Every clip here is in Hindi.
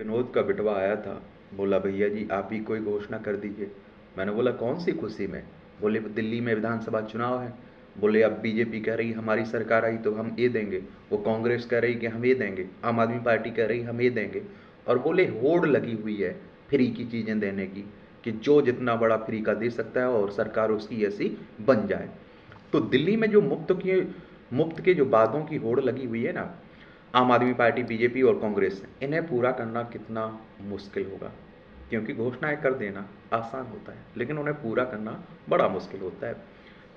विनोद का बिटवा आया था। बोला भैया जी आप ही कोई घोषणा कर दीजिए। मैंने बोला कौन सी खुशी में? बोले दिल्ली में विधानसभा चुनाव है। बोले अब बीजेपी कह रही हमारी सरकार आई तो हम ये देंगे, वो कांग्रेस कह रही कि हम ये देंगे, आम आदमी पार्टी कह रही हम ये देंगे। और बोले होड़ लगी हुई है फ्री की चीज़ें देने की, कि जो जितना बड़ा फ्री का दे सकता है और सरकार उसकी ऐसी बन जाए। तो दिल्ली में जो मुफ्त के जो वादों की होड़ लगी हुई है ना, आम आदमी पार्टी, बीजेपी और कांग्रेस, इन्हें पूरा करना कितना मुश्किल होगा। क्योंकि घोषणाएं कर देना आसान होता है, लेकिन उन्हें पूरा करना बड़ा मुश्किल होता है।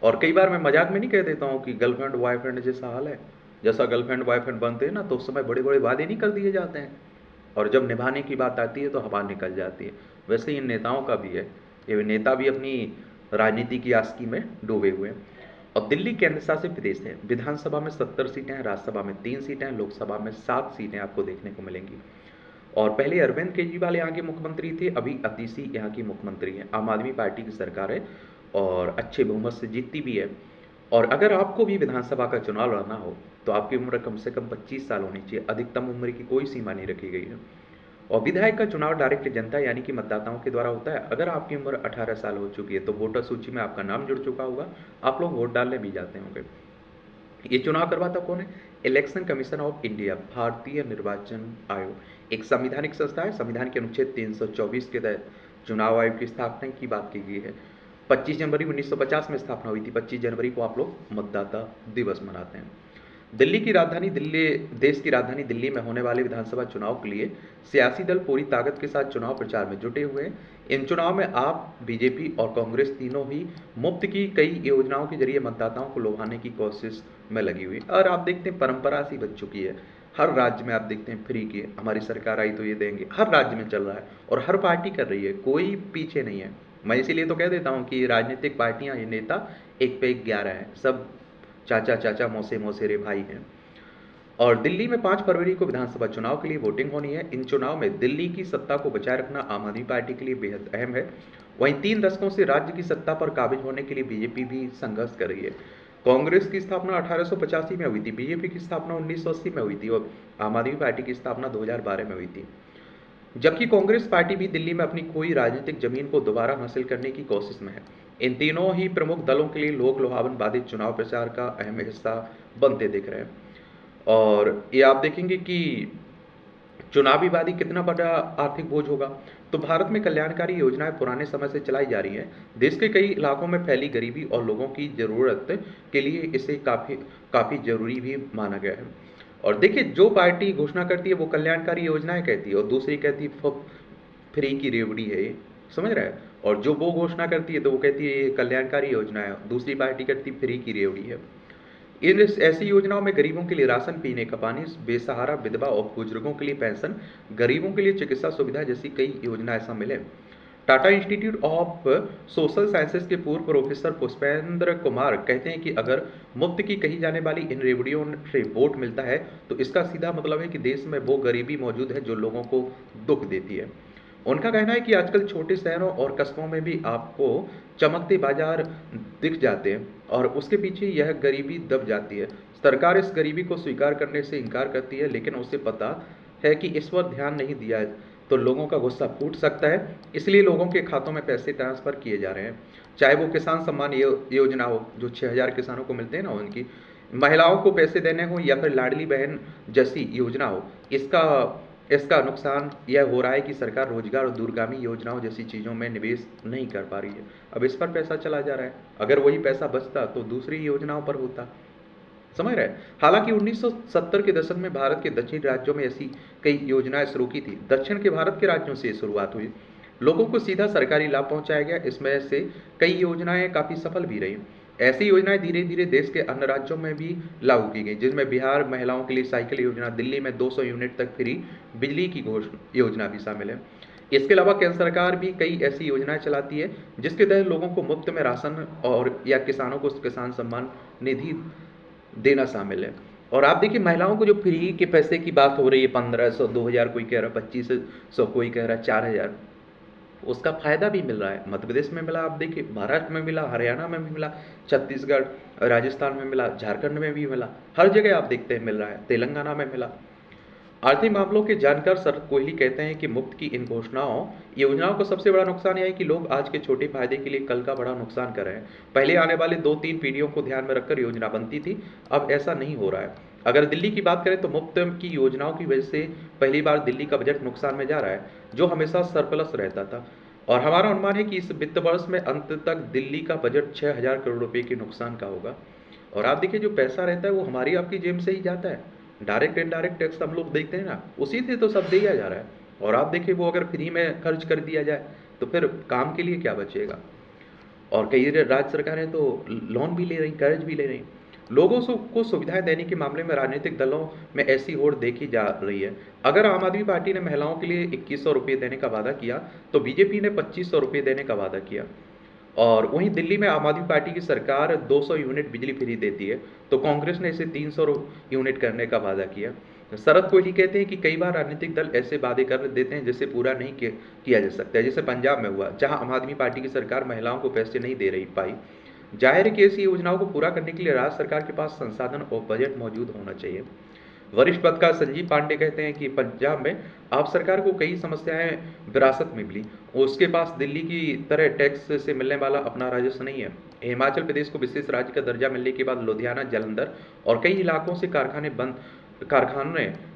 और कई बार मैं मजाक में नहीं कह देता हूँ कि गर्लफ्रेंड बॉयफ्रेंड जैसा हाल है। जैसा गर्लफ्रेंड बॉयफ्रेंड बनते हैं ना, तो उस समय बड़े बड़े वादे नहीं कर दिए जाते हैं, और जब निभाने की बात आती है तो हवा निकल जाती है। वैसे ही इन नेताओं का भी है। ये नेता भी अपनी राजनीति की आस्की में डूबे हुए हैं। और दिल्ली केंद्र शासित प्रदेश है। विधानसभा में 70 सीटें हैं, राज्यसभा में 3 सीटें हैं, लोकसभा में 7 सीटें आपको देखने को मिलेंगी। और पहले अरविंद केजरीवाल यहाँ के मुख्यमंत्री थे, अभी अतीशी यहाँ की मुख्यमंत्री हैं। आम आदमी पार्टी की सरकार है और अच्छे बहुमत से जीतती भी है। और अगर आपको भी विधानसभा का चुनाव लड़ना हो तो आपकी उम्र कम से कम 25 साल होनी चाहिए। अधिकतम उम्र की कोई सीमा नहीं रखी गई है। और विधायक का चुनाव डायरेक्ट जनता यानी कि मतदाताओं के द्वारा होता है। अगर आपकी उम्र 18 साल हो चुकी है तो वोटर सूची में आपका नाम जुड़ चुका होगा, आप लोग वोट डालने भी जाते होंगे। ये चुनाव करवाता कौन है? इलेक्शन कमीशन ऑफ इंडिया, भारतीय निर्वाचन आयोग, एक संवैधानिक संस्था है। संविधान के अनुच्छेद 324 के तहत चुनाव आयोग की स्थापना की बात की गई है। 25 जनवरी 1950 में स्थापना हुई थी। 25 जनवरी को आप लोग मतदाता दिवस मनाते हैं। देश की राजधानी दिल्ली में होने वाले विधानसभा चुनाव के लिए सियासी दल पूरी ताकत के साथ चुनाव प्रचार में जुटे हुए हैं। इन चुनाव में आप, बीजेपी और कांग्रेस तीनों ही मुफ्त की कई योजनाओं के जरिए मतदाताओं को लुभाने की कोशिश में लगी हुई है। और आप देखते हैं परंपरा सी बन चुकी है। हर राज्य में आप देखते हैं फ्री की, हमारी सरकार आई तो ये देंगे, हर राज्य में चल रहा है और हर पार्टी कर रही है, कोई पीछे नहीं है। मैं इसीलिए तो कह देता हूँ कि राजनीतिक पार्टियां, ये नेता एक पे एक 11 है, सब चाचा चाचा मौसे मौसेरे भाई हैं। और दिल्ली में 5 फरवरी को विधानसभा चुनाव के लिए वोटिंग होनी है। इन चुनाव में दिल्ली की सत्ता को बचाए रखना आम आदमी पार्टी के लिए बेहद अहम है। वहीं 3 दशकों से राज्य की सत्ता पर काबिज होने के लिए बीजेपी भी संघर्ष कर रही है। कांग्रेस की स्थापना 1885 में हुई थी, बीजेपी की स्थापना 1980 में हुई थी और आम आदमी पार्टी की स्थापना 2012 में हुई थी। जबकि कांग्रेस पार्टी भी दिल्ली में अपनी खोई राजनीतिक जमीन को दोबारा हासिल करने की कोशिश में है। इन तीनों ही प्रमुख दलों के लिए लोक लुभावन बाधित चुनाव प्रचार का अहम हिस्सा बनते दिख रहे हैं। और ये आप देखेंगे कि चुनावी वादी कितना बड़ा आर्थिक बोझ होगा। तो भारत में कल्याणकारी योजनाएं पुराने समय से चलाई जा रही हैं। देश के कई इलाकों में फैली गरीबी और लोगों की जरूरत के लिए इसे काफी काफी जरूरी भी माना गया है। और देखिए, जो पार्टी घोषणा करती है वो कल्याणकारी योजनाएं कहती है और दूसरी कहती है फ्री की रेवड़ी है ये, समझ रहा है। और जो वो घोषणा करती है तो वो कहती है ये कल्याणकारी योजना है, दूसरी पार्टी कहती है फ्री की रेवड़ी है। इन ऐसी योजनाओं में गरीबों के लिए राशन, पीने का पानी, बेसहारा विधवा और बुजुर्गों के लिए पेंशन, गरीबों के लिए चिकित्सा सुविधा जैसी कई योजनाएं शामिल है। Tata institute of social sciences के पूर्व प्रोफेसर पुष्पेंद्र कुमार कहते हैं कि अगर मुफ्त की कही जाने वाली इन रेवड़ियों से वोट मिलता है तो इसका सीधा मतलब है कि देश में वो गरीबी मौजूद है जो लोगों को दुख देती है। उनका कहना है कि आजकल छोटे शहरों और कस्बों में भी आपको चमकते बाजार दिख जाते हैं और उसके पीछे यह गरीबी दब जाती है। सरकार इस गरीबी को स्वीकार करने से इनकार करती है, लेकिन उसे पता है कि इस पर ध्यान नहीं दिया है तो लोगों का गुस्सा फूट सकता है। इसलिए लोगों के खातों में पैसे ट्रांसफर किए जा रहे हैं। चाहे वो किसान सम्मान योजना हो, जो 6,000 किसानों को मिलते हैं ना उनकी, महिलाओं को पैसे देने हो, या फिर लाडली बहन जैसी योजना हो, इसका इसका नुकसान यह हो रहा है कि सरकार रोजगार और दूरगामी योजनाओं जैसी चीज़ों में निवेश नहीं कर पा रही है। अब इस पर पैसा चला जा रहा है। अगर वही पैसा बचता तो दूसरी योजनाओं पर होता, समझ रहे हैं। हालांकि 1970 के दशक में भारत के दक्षिण राज्यों में ऐसी कई योजनाएं शुरू की थी। दक्षिण के भारत के राज्यों से शुरुआत हुई, लोगों को सीधा सरकारी लाभ पहुंचाया गया। इसमें से कई योजनाएं काफी सफल भी रही। ऐसी योजनाएं धीरे धीरे देश के अन्य राज्यों में भी लागू की गई, जिसमें बिहार महिलाओं के लिए साइकिल योजना, दिल्ली में 200 यूनिट तक फ्री बिजली की घोषणा योजना भी शामिल है। इसके अलावा केंद्र सरकार भी कई ऐसी योजनाएं चलाती है जिसके तहत लोगों को मुफ्त में राशन और या किसानों को किसान सम्मान निधि देना शामिल है। और आप देखिए, महिलाओं को जो फ्री के पैसे की बात हो रही है, 1500, 2000, कोई कह रहा है 2500, कोई कह रहा है 4000, उसका फायदा भी मिल रहा है। मध्य प्रदेश में मिला, आप देखिए महाराष्ट्र में मिला, हरियाणा में भी मिला, छत्तीसगढ़, राजस्थान में मिला, झारखंड में भी मिला, हर जगह आप देखते हैं मिल रहा है, तेलंगाना में मिला। आर्थिक मामलों के जानकार शरद कोहली कहते हैं कि मुफ्त की इन योजनाओं का सबसे बड़ा नुकसान यह है कि लोग आज के छोटे फायदे के लिए कल का बड़ा नुकसान कर रहे हैं। पहले आने वाले 2-3 पीढ़ियों को ध्यान में रखकर योजना बनती थी, अब ऐसा नहीं हो रहा है। अगर दिल्ली की बात करें तो मुफ्त की योजनाओं की वजह से पहली बार दिल्ली का बजट नुकसान में जा रहा है, जो हमेशा सरप्लस रहता था। और हमारा अनुमान है कि इस वित्त वर्ष में अंत तक दिल्ली का बजट 6,000 करोड़ रुपए के नुकसान का होगा। और आप देखिए, जो पैसा रहता है वो हमारी आपकी जेब से ही जाता है। डायरेक्ट इनडायरेक्ट टैक्स हम लोग देते हैं ना, उसी से तो सब दिया जा रहा है। और आप देखिए, वो अगर फ्री में खर्च कर दिया जाए तो फिर काम के लिए क्या बचेगा। और कई राज्य सरकारें तो लोन भी ले रही, कर्ज भी ले रही। लोगों को सुविधाएं देने के मामले में राजनीतिक दलों में ऐसी होड़ देखी जा रही है। अगर आम आदमी पार्टी ने महिलाओं के लिए 2100 रुपये देने का वादा किया तो बीजेपी ने 2500 रुपये देने का वादा किया। और वहीं दिल्ली में आम आदमी पार्टी की सरकार 200 यूनिट बिजली फ्री देती है, तो कांग्रेस ने इसे 300 यूनिट करने का वादा किया। शरद कोहली कहते हैं कि कई बार राजनीतिक दल ऐसे वादे कर देते हैं जिसे पूरा नहीं किया जा सकता है, जैसे पंजाब में हुआ, जहां आम आदमी पार्टी की सरकार महिलाओं को पैसे नहीं दे रही पाई। जाहिर है कि ऐसी योजनाओं को पूरा करने के लिए राज्य सरकार के पास संसाधन और बजट मौजूद होना चाहिए। वरिष्ठ पत्रकार संजीव पांडे कहते हैं कि पंजाब में आप सरकार को कई समस्याएं विरासत में मिली, उसके पास दिल्ली की तरह टैक्स से मिलने वाला अपना राजस्व नहीं है। हिमाचल प्रदेश को विशेष राज्य का दर्जा मिलने के बाद लुधियाना, जालंधर और कई इलाकों से कारखाने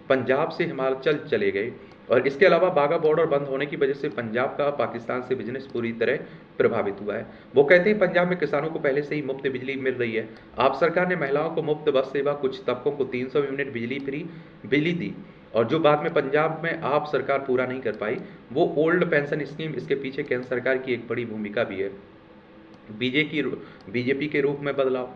पंजाब से हिमाचल चले गए। और इसके अलावा बाघा बॉर्डर बंद होने की वजह से पंजाब का पाकिस्तान से बिजनेस पूरी तरह प्रभावित हुआ है। वो कहते हैं पंजाब में किसानों को पहले से ही मुफ्त बिजली मिल रही है। आप सरकार ने महिलाओं को मुफ्त बस सेवा, कुछ तबकों को 300 यूनिट बिजली दी, और जो बाद में पंजाब में आप सरकार पूरा नहीं कर पाई, वो ओल्ड पेंशन स्कीम, इसके पीछे केंद्र सरकार की एक बड़ी भूमिका भी है। बीजेपी के रूप में बदलाव।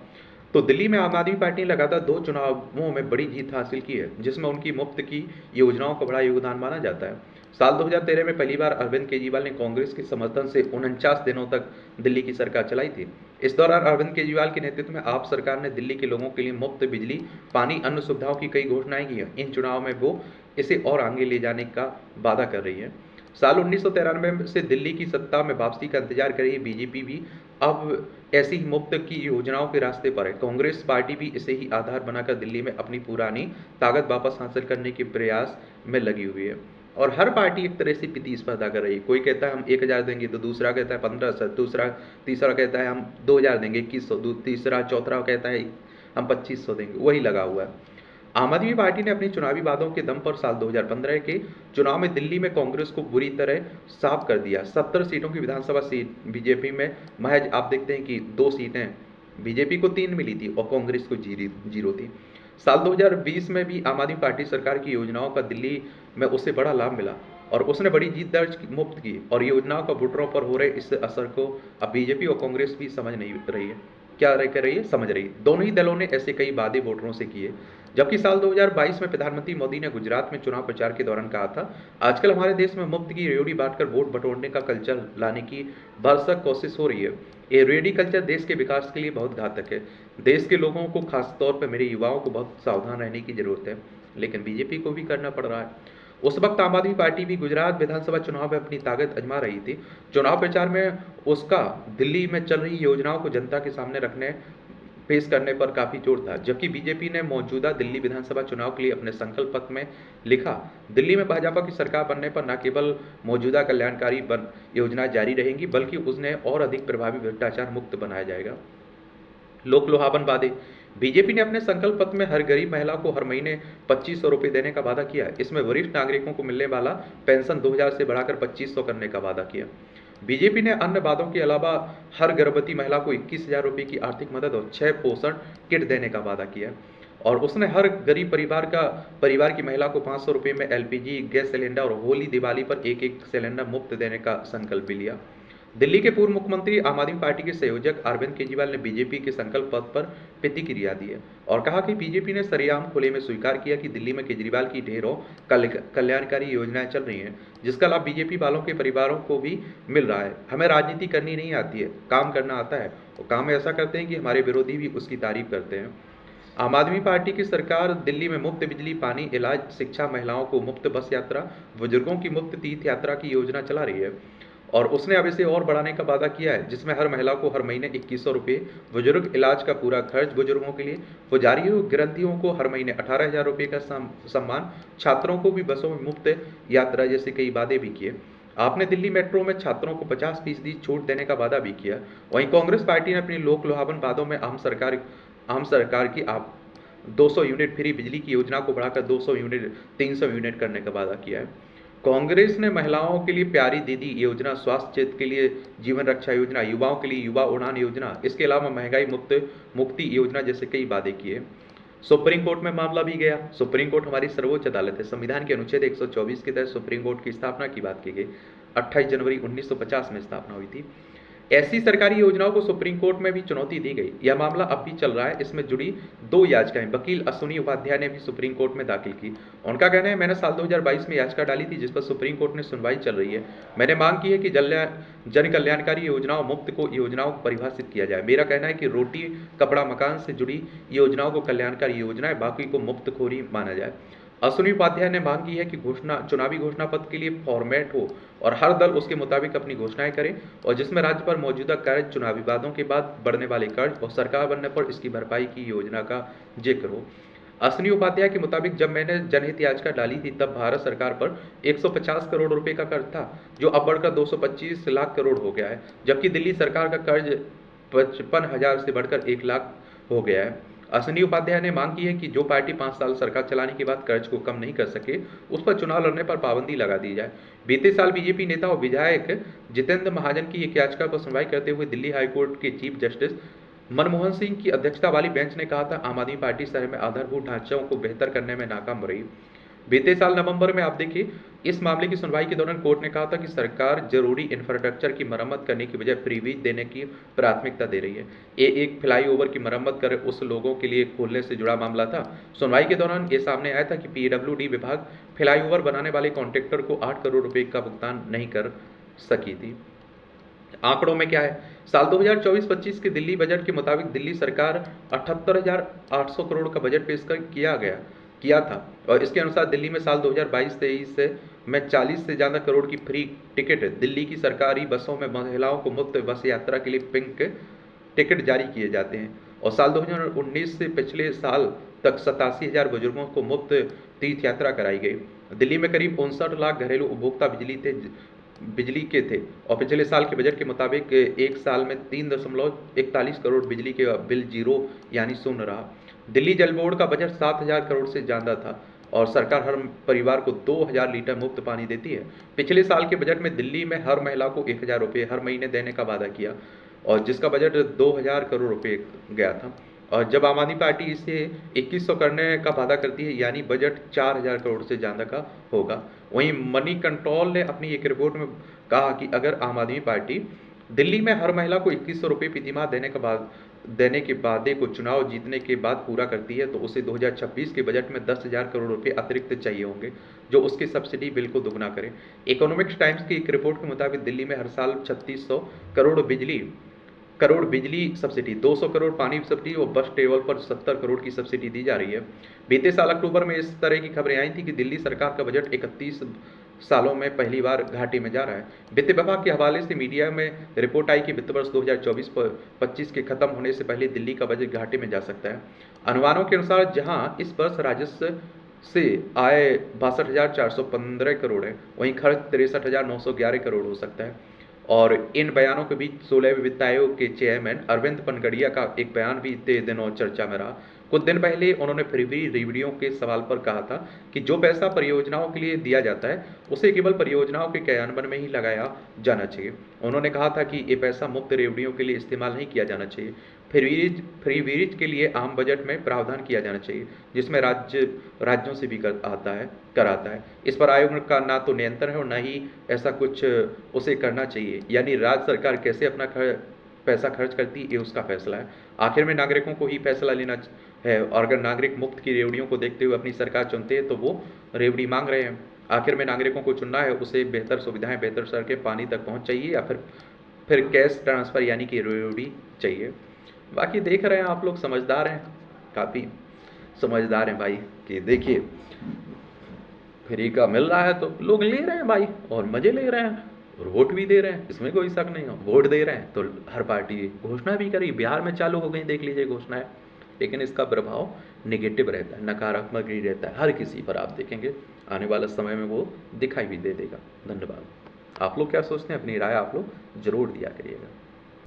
तो दिल्ली में आम आदमी पार्टी ने लगातार 2 चुनावों में बड़ी जीत हासिल की है, जिसमें उनकी मुफ्त की योजनाओं का बड़ा योगदान माना जाता है। साल 2013 में पहली बार अरविंद केजरीवाल ने कांग्रेस के समर्थन से 49 दिनों तक दिल्ली की सरकार चलाई थी। इस दौरान अरविंद केजरीवाल के नेतृत्व में आप सरकार ने दिल्ली के लोगों के लिए मुफ्त बिजली, पानी, अन्य सुविधाओं की कई घोषणाएं की हैं। इन चुनाव में वो इसे और आगे ले जाने का वादा कर रही है। साल 1993 से दिल्ली की सत्ता में वापसी का इंतजार कर रही बीजेपी भी अब ऐसी ही मुफ्त की योजनाओं के रास्ते पर है। कांग्रेस पार्टी भी इसे ही आधार बनाकर दिल्ली में अपनी पुरानी ताकत वापस हासिल करने के प्रयास में लगी हुई है। और हर पार्टी एक तरह से प्रतिस्पर्धा कर रही है। कोई कहता है हम 1000 देंगे, तो दूसरा कहता है 1500, तीसरा कहता है हम 2000 देंगे, 2100, तीसरा चौथा कहता है हम 2500 देंगे। वही लगा हुआ है। आम आदमी पार्टी ने अपने चुनावी वादों के दम पर साल 2015 के चुनाव में दिल्ली में कांग्रेस को बुरी तरह साफ कर दिया। 70 सीटों की विधानसभा सीट बीजेपी में महज आप देखते हैं कि 2 सीटें बीजेपी को 3 मिली थी और कांग्रेस को 0 थी। साल 2020 में भी आम आदमी पार्टी सरकार की योजनाओं का दिल्ली में उसे बड़ा लाभ मिला और उसने बड़ी जीत दर्ज मुफ्त की। और योजनाओं का वोटरों पर हो रहे इस असर को अब बीजेपी और कांग्रेस भी समझ नहीं रही है। क्या कर रही है? समझ रही है। दोनों ही दलों ने ऐसे कई वादे वोटरों से किए। जबकि साल 2022 में प्रधानमंत्री मोदी ने गुजरात में चुनाव प्रचार के दौरान कहा था, आजकल हमारे देश में मुफ्त की रेवड़ी बांटकर वोट बटोरने का कल्चर लाने की भरसक कोशिश हो रही है। ये रेवड़ी कल्चर देश के विकास के लिए बहुत घातक है। देश के लोगों को, खासतौर पर मेरे युवाओं को बहुत सावधान रहने की जरूरत है, लेकिन बीजेपी को भी करना पड़ रहा है। उस वक्त आम आदमी पार्टी भी गुजरात विधानसभा चुनाव में अपनी ताकत आजमा रही थी। चुनाव प्रचार में उसका दिल्ली में चल रही योजनाओं को जनता के सामने पेश करने पर काफी जोर था। जबकि बीजेपी ने मौजूदा दिल्ली विधानसभा चुनाव के लिए अपने संकल्प पत्र में लिखा, दिल्ली में भाजपा की सरकार बनने पर न केवल मौजूदा कल्याणकारी योजना जारी रहेंगी, बल्कि उन्हें और अधिक प्रभावी भ्रष्टाचार मुक्त बनाया जाएगा। लोक लुभावन वादे। बीजेपी ने अपने संकल्प पत्र में हर गरीब महिला को हर महीने 2500 रुपये देने का वादा किया। इसमें वरिष्ठ नागरिकों को मिलने वाला पेंशन 2000 से बढ़ाकर 2500 करने का वादा किया। बीजेपी ने अन्य वादों के अलावा हर गर्भवती महिला को 21,000 रुपये की आर्थिक मदद और 6 पोषण किट देने का वादा किया। और उसने हर गरीब परिवार की महिला को 500 रुपये में एलपीजी गैस सिलेंडर और होली दिवाली पर एक सिलेंडर मुफ्त देने का संकल्प भी लिया। दिल्ली के पूर्व मुख्यमंत्री आम आदमी पार्टी के संयोजक अरविंद केजरीवाल ने बीजेपी के संकल्प पत्र पर प्रतिक्रिया दी है और कहा कि बीजेपी ने सरेआम खुले में स्वीकार किया कि दिल्ली में केजरीवाल की ढेरों कल्याणकारी योजनाएं चल रही हैं, जिसका लाभ बीजेपी वालों के परिवारों को भी मिल रहा है। हमें राजनीति करनी नहीं आती है, काम करना आता है, और काम ऐसा करते हैं कि हमारे विरोधी भी उसकी तारीफ करते हैं। आम आदमी पार्टी की सरकार दिल्ली में मुफ्त बिजली, पानी, इलाज, शिक्षा, महिलाओं को मुफ्त बस यात्रा, बुजुर्गों की मुफ्त तीर्थ यात्रा की योजना चला रही है। और उसने अब इसे और बढ़ाने का वादा किया है, जिसमें हर महिला को हर महीने 2100 रुपये, बुजुर्ग इलाज का पूरा खर्च बुजुर्गों के लिए, पुजारियों ग्रंथियों को हर महीने 18,000 रुपये का सम्मान, छात्रों को भी बसों में मुफ्त यात्रा जैसे कई वादे भी किए। आपने दिल्ली मेट्रो में छात्रों को 50% छूट देने का वादा भी किया। वहीं कांग्रेस पार्टी ने अपनी लोक लुभावन वादों में आम सरकार की आप 200 यूनिट फ्री बिजली की योजना को बढ़ाकर 200 यूनिट 300 यूनिट करने का वादा किया है। कांग्रेस ने महिलाओं के लिए प्यारी दीदी योजना, स्वास्थ्य क्षेत्र के लिए जीवन रक्षा योजना, युवाओं के लिए युवा उड़ान योजना, इसके अलावा महंगाई मुक्ति योजना जैसे कई वादे किए। सुप्रीम कोर्ट में मामला भी गया। सुप्रीम कोर्ट हमारी सर्वोच्च अदालत है। संविधान के अनुच्छेद 124 के तहत सुप्रीम कोर्ट की स्थापना की बात की गई। 28 जनवरी 1950 में स्थापना हुई थी। ऐसी सरकारी योजनाओं को सुप्रीम कोर्ट में भी चुनौती दी गई। यह मामला अब भी चल रहा है। इसमें जुड़ी 2 याचिकाएं वकील अश्विनी उपाध्याय ने भी सुप्रीम कोर्ट में दाखिल की। उनका कहना है, मैंने साल 2022 में याचिका डाली थी जिस पर सुप्रीम कोर्ट ने सुनवाई चल रही है। मैंने मांग की है कि जन कल्याणकारी योजनाओं मुफ्त को योजनाओं को परिभाषित किया जाए। मेरा कहना है कि रोटी कपड़ा मकान से जुड़ी योजनाओं को कल्याणकारी योजनाएं, बाकी को मुफ्तखोरी माना जाए। अश्विनी उपाध्याय ने मांग की है कि चुनावी घोषणा पत्र के लिए फॉर्मेट हो और हर दल उसके मुताबिक अपनी घोषणाएं करे, और जिसमें राज्य पर मौजूदा कर्ज, चुनावी वादों के बाद बढ़ने वाले कर्ज और सरकार बनने पर इसकी भरपाई की योजना का जिक्र हो। अश्विनी उपाध्याय के मुताबिक जब मैंने जनहित याचिका डाली थी तब भारत सरकार पर 150 करोड़ रुपए का कर्ज था, जो अब बढ़कर 225 लाख करोड़ हो गया है, जबकि दिल्ली सरकार का कर्ज 55,000 से बढ़कर 1 लाख हो गया है। अश्विनी उपाध्याय ने मांग की है कि जो पार्टी 5 साल सरकार चलाने के बाद कर्ज को कम नहीं कर सके, उस पर चुनाव लड़ने पर पाबंदी लगा दी जाए। बीते साल बीजेपी नेता और विधायक जितेंद्र महाजन की एक याचिका पर सुनवाई करते हुए दिल्ली हाईकोर्ट के चीफ जस्टिस मनमोहन सिंह की अध्यक्षता वाली बेंच ने कहा था, आम आदमी पार्टी शहर में आधारभूत ढांचों को बेहतर करने में नाकाम रही। बीते साल नवंबर में आप देखिए, इस मामले की सुनवाई के दौरान कोर्ट ने कहा था कि सरकार जरूरी इंफ्रास्ट्रक्चर की मरम्मत करने की बजाय फ्रीबीज देने की प्राथमिकता दे रही है। ये एक फ्लाईओवर की मरम्मत कर उस लोगों के लिए खोलने से जुड़ा मामला था। सुनवाई के दौरान ये सामने आया था कि पीडब्ल्यूडी विभाग फ्लाईओवर बनाने वाले कॉन्ट्रैक्टर को 8 करोड़ रुपए का भुगतान नहीं कर सकी थी। आंकड़ों में क्या है, साल 2024-25 के दिल्ली बजट के मुताबिक दिल्ली सरकार 78,800 करोड़ का बजट पेश किया था, और इसके अनुसार दिल्ली में साल 2022-23 में 40 से ज़्यादा करोड़ की फ्री टिकट दिल्ली की सरकारी बसों में महिलाओं को मुफ्त बस यात्रा के लिए पिंक टिकट जारी किए जाते हैं। और साल 2019 से पिछले साल तक 87,000 बुजुर्गों को मुफ्त तीर्थ यात्रा कराई गई। दिल्ली में करीब 59 लाख घरेलू उपभोक्ता बिजली के थे, और पिछले साल के बजट के मुताबिक एक साल में 3.41 करोड़ बिजली के बिल जीरो यानी शून्य रहा। दिल्ली जल बोर्ड का बजट 7,000 करोड़ से ज़्यादा था, और सरकार हर परिवार को 2,000 लीटर मुफ्त पानी देती है। पिछले साल के बजट में दिल्ली में हर महिला को 1,000 रुपये हर महीने देने का वादा किया, और जिसका बजट 2,000 करोड़ रुपये गया था। और जब आम आदमी पार्टी इसे 2100 करने का वादा करती है, यानी बजट 4,000 करोड़ से ज़्यादा का होगा। वहीं मनी कंट्रोल ने अपनी एक रिपोर्ट में कहा कि अगर आम आदमी पार्टी दिल्ली में हर महिला को 2100 रुपये प्रतिमाह देने के वादे को चुनाव जीतने के बाद पूरा करती है, तो उसे 2026 के बजट में 10,000 करोड़ रुपये अतिरिक्त चाहिए होंगे, जो उसके सब्सिडी बिल को दोगुना करे। इकोनॉमिक्स टाइम्स की एक रिपोर्ट के मुताबिक दिल्ली में हर साल 3600 करोड़ बिजली सब्सिडी, 200 करोड़ पानी सब्सिडी और बस ट्रेवल पर 70 करोड़ की सब्सिडी दी जा रही है। बीते साल अक्टूबर में इस तरह की खबरें आई थी कि दिल्ली सरकार का बजट 31 सालों में पहली बार घाटे में जा रहा है। वित्त विभाग के हवाले से मीडिया में रिपोर्ट आई कि वित्त वर्ष 2024-25 के खत्म होने से पहले दिल्ली का बजट घाटे में जा सकता है। अनुमानों के अनुसार जहां इस वर्ष राजस्व से आय 62,415 करोड़ है, वहीं खर्च 63,911 करोड़ हो सकता है। और इन बयानों के बीच 16वें वित्त आयोग के चेयरमैन अरविंद पनगड़िया का एक बयान भी बीते दिनों चर्चा में रहा। कुछ दिन पहले उन्होंने फ्री रिविडियो के सवाल पर कहा था कि जो पैसा परियोजनाओं के लिए दिया जाता है उसे केवल परियोजनाओं के क्रियान्वयन में ही लगाया जाना चाहिए। उन्होंने कहा था कि ये पैसा मुफ्त रेवड़ियों के लिए इस्तेमाल नहीं किया जाना चाहिए। फ्री वीरेज के लिए आम बजट में प्रावधान किया जाना चाहिए, जिसमें राज्यों से भी कराता है। इस पर आयोग का ना तो नियंत्रण है और ना ही ऐसा कुछ उसे करना चाहिए, यानी राज्य सरकार कैसे अपना पैसा खर्च करती है, ये उसका फैसला है। आखिर में नागरिकों को ही फैसला लेना है, और अगर नागरिक मुफ्त की रेवड़ियों को देखते हुए अपनी सरकार चुनते हैं तो वो रेवड़ी मांग रहे हैं। आखिर में नागरिकों को चुनना है, उसे बेहतर सुविधाएं, बेहतर सड़कें, पानी तक पहुंच चाहिए, या फिर कैश ट्रांसफर यानी कि रेवड़ी चाहिए। बाकी देख रहे हैं आप लोग, समझदार हैं, काफ़ी समझदार हैं भाई, कि देखिए फ्री का मिल रहा है तो लोग ले रहे हैं भाई, और मज़े ले रहे हैं। और वोट भी दे रहे हैं, इसमें कोई शक नहीं हो। वोट दे रहे हैं तो हर पार्टी घोषणा भी करी, बिहार में चालू हो गई, देख लीजिए घोषणाएं। लेकिन इसका प्रभाव नेगेटिव रहता है, नकारात्मक ही रहता है, हर किसी पर आप देखेंगे आने वाले समय में वो दिखाई भी दे देगा। धन्यवाद। आप लोग क्या सोचते हैं, अपनी राय आप लोग जरूर दिया करिएगा।